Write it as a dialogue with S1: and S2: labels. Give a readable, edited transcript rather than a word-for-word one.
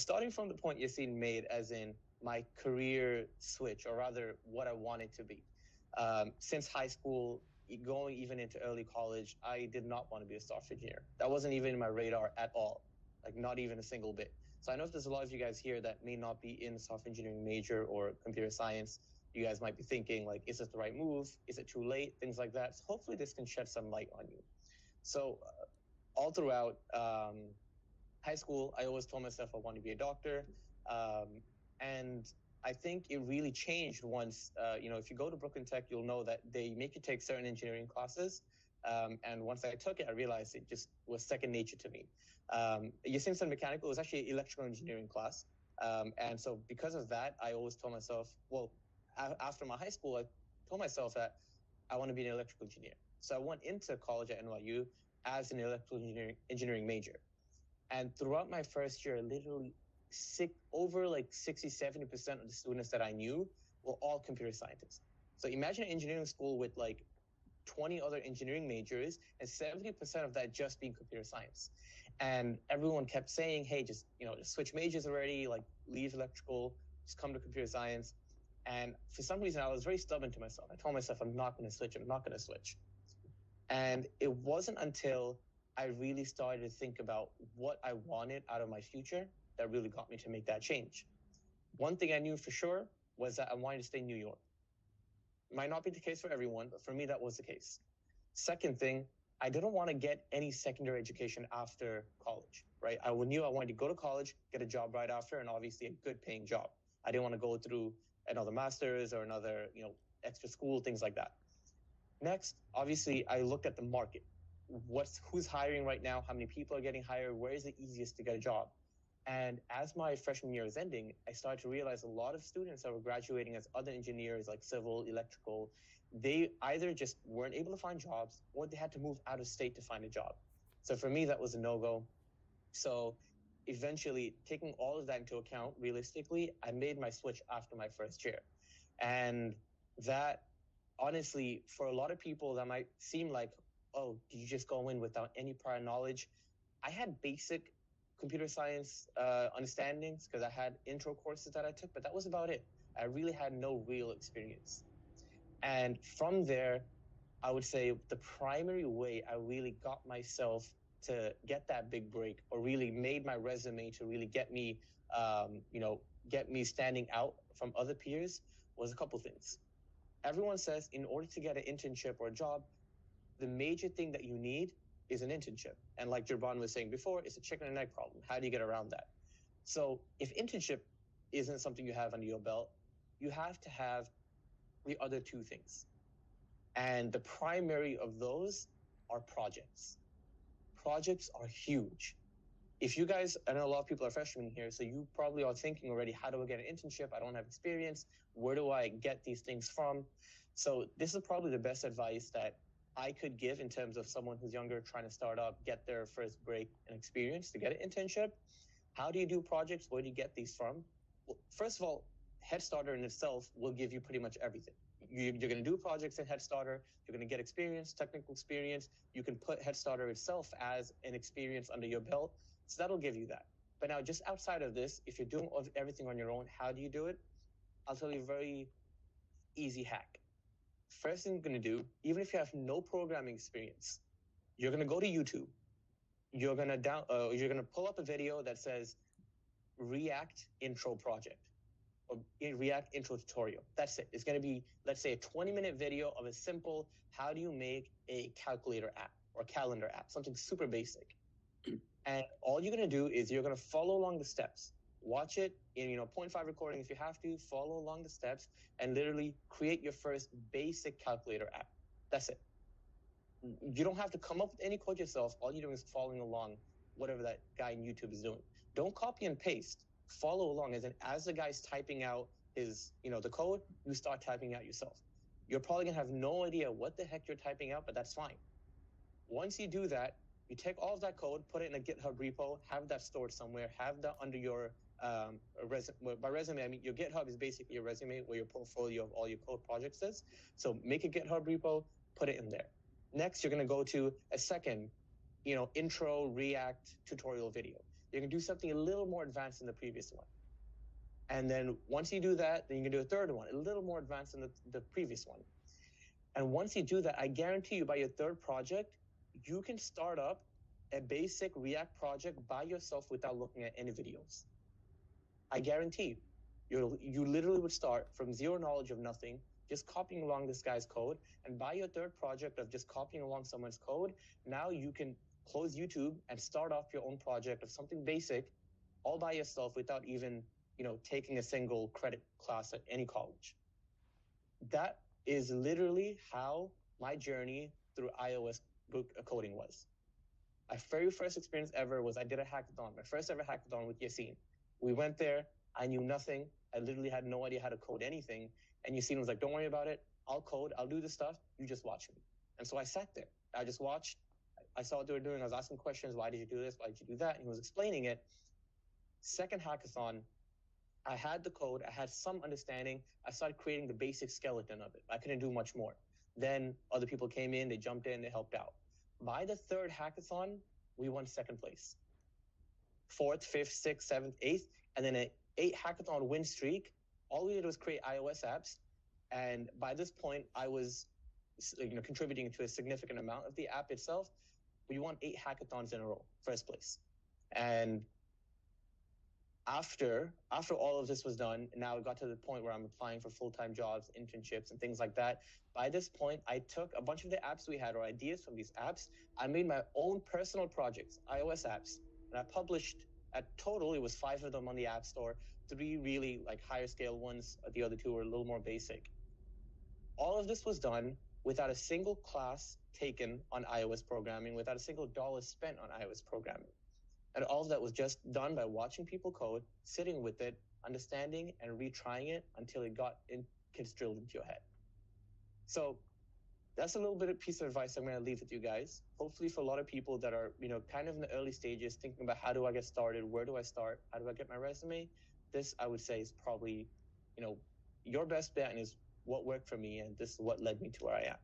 S1: starting from the point Yassine made, as in my career switch, or rather what I wanted to be. Since high school, going even into early college, I did not want to be a software engineer. That wasn't even in my radar at all, like not even a single bit. So I know if there's a lot of you guys here that may not be in software engineering major or computer science, you guys might be thinking like, is it the right move? Is it too late? Things like that. So hopefully this can shed some light on you. So all throughout high school, I always told myself I want to be a doctor. And I think it really changed once, if you go to Brooklyn Tech, you'll know that they make you take certain engineering classes. And once I took it, I realized it just was second nature to me. Yassine said mechanical, it was actually an electrical engineering class. And so because of that, I always told myself, after my high school, I told myself that I want to be an electrical engineer. So I went into college at NYU as an electrical engineering major. And throughout my first year, literally over like 60-70% of the students that I knew were all computer scientists. So imagine an engineering school with like 20 other engineering majors and 70% of that just being computer science. And everyone kept saying, hey, just switch majors already, like leave electrical, just come to computer science. And for some reason, I was very stubborn to myself. I told myself, I'm not going to switch. And it wasn't until I really started to think about what I wanted out of my future that really got me to make that change. One thing I knew for sure was that I wanted to stay in New York. Might not be the case for everyone, but for me, that was the case. Second thing, I didn't want to get any secondary education after college, right? I knew I wanted to go to college, get a job right after, and obviously a good paying job. I didn't want to go through another master's or another, extra school, things like that. Next, obviously, I looked at the market. Who's hiring right now? How many people are getting hired? Where is it easiest to get a job? And as my freshman year was ending, I started to realize a lot of students that were graduating as other engineers, like civil, electrical, they either just weren't able to find jobs or they had to move out of state to find a job. So for me, that was a no-go. So eventually, taking all of that into account, realistically, I made my switch after my first year. And that, honestly, for a lot of people, that might seem like, oh, did you just go in without any prior knowledge? I had basic computer science understandings because I had intro courses that I took, but that was about it. I really had no real experience. And from there, I would say the primary way I really got myself to get that big break, or really made my resume to really get me, standing out from other peers, was a couple things. Everyone says in order to get an internship or a job, the major thing that you need is an internship. And like Jabran was saying before, it's a chicken and egg problem. How do you get around that? So if internship isn't something you have under your belt, you have to have the other two things. And the primary of those are projects. Projects are huge. If you guys, I know a lot of people are freshmen here, so you probably are thinking already, how do I get an internship? I don't have experience. Where do I get these things from? So this is probably the best advice that I could give in terms of someone who's younger, trying to start up, get their first break and experience to get an internship. How do you do projects? Where do you get these from? Well, first of all, Head Starter in itself will give you pretty much everything. You're going to do projects in Head Starter. You're going to get experience, technical experience. You can put Head Starter itself as an experience under your belt. So that'll give you that. But now, just outside of this, if you're doing everything on your own, how do you do it? I'll tell you a very easy hack. First thing you're going to do, even if you have no programming experience, you're going to go to YouTube. You're going to pull up a video that says React intro project or React intro tutorial. That's it. It's going to be, let's say, a 20-minute video of a simple, how do you make a calculator app or calendar app, something super basic. And all you're going to do is you're going to follow along the steps. Watch it in 0.5 recording if you have to, follow along the steps, and literally create your first basic calculator app. That's it. You don't have to come up with any code yourself. All you're doing is following along whatever that guy in YouTube is doing. Don't copy and paste. Follow along. As the guy's typing out his, the code, you start typing out yourself. You're probably going to have no idea what the heck you're typing out, but that's fine. Once you do that, you take all of that code, put it in a GitHub repo, have that stored somewhere, have that under your resume. By resume, I mean your GitHub is basically your resume where your portfolio of all your code projects is. So make a GitHub repo, put it in there. Next, you're going to go to a second, intro React tutorial video. You're going to do something a little more advanced than the previous one. And then once you do that, then you can do a third one, a little more advanced than the previous one. And once you do that, I guarantee you by your third project, you can start up a basic React project by yourself without looking at any videos. I guarantee you literally would start from zero knowledge of nothing, just copying along this guy's code. And by your third project of just copying along someone's code, now you can close YouTube and start off your own project of something basic all by yourself without even taking a single credit class at any college. That is literally how my journey through iOS coding was. My very first experience ever was I did a hackathon, my first ever hackathon with Yassine. We went there, I knew nothing. I literally had no idea how to code anything. And Yassine was like, don't worry about it. I'll code, I'll do the stuff, you just watch me. And so I sat there, I just watched, I saw what they were doing, I was asking questions, why did you do this, why did you do that? And he was explaining it. Second hackathon, I had the code, I had some understanding, I started creating the basic skeleton of it. I couldn't do much more. Then other people came in, they jumped in, they helped out. By the third hackathon, we won second place. Fourth, fifth, sixth, seventh, eighth, and then an 8 hackathon win streak. All we did was create iOS apps. And by this point, I was contributing to a significant amount of the app itself. We won 8 hackathons in a row, first place. And after all of this was done, now it got to the point where I'm applying for full-time jobs, internships, and things like that. By this point, I took a bunch of the apps we had or ideas from these apps. I made my own personal projects, iOS apps, and I published at total, it was 5 of them on the App Store, 3 really higher scale ones. The other 2 were a little more basic. All of this was done without a single class taken on iOS programming, without a single dollar spent on iOS programming. And all of that was just done by watching people code, sitting with it, understanding and retrying it until it gets drilled into your head. So that's a little bit of piece of advice I'm going to leave with you guys. Hopefully for a lot of people that are, kind of in the early stages, thinking about how do I get started? Where do I start? How do I get my resume? This, I would say, is probably, your best bet and is what worked for me. And this is what led me to where I am.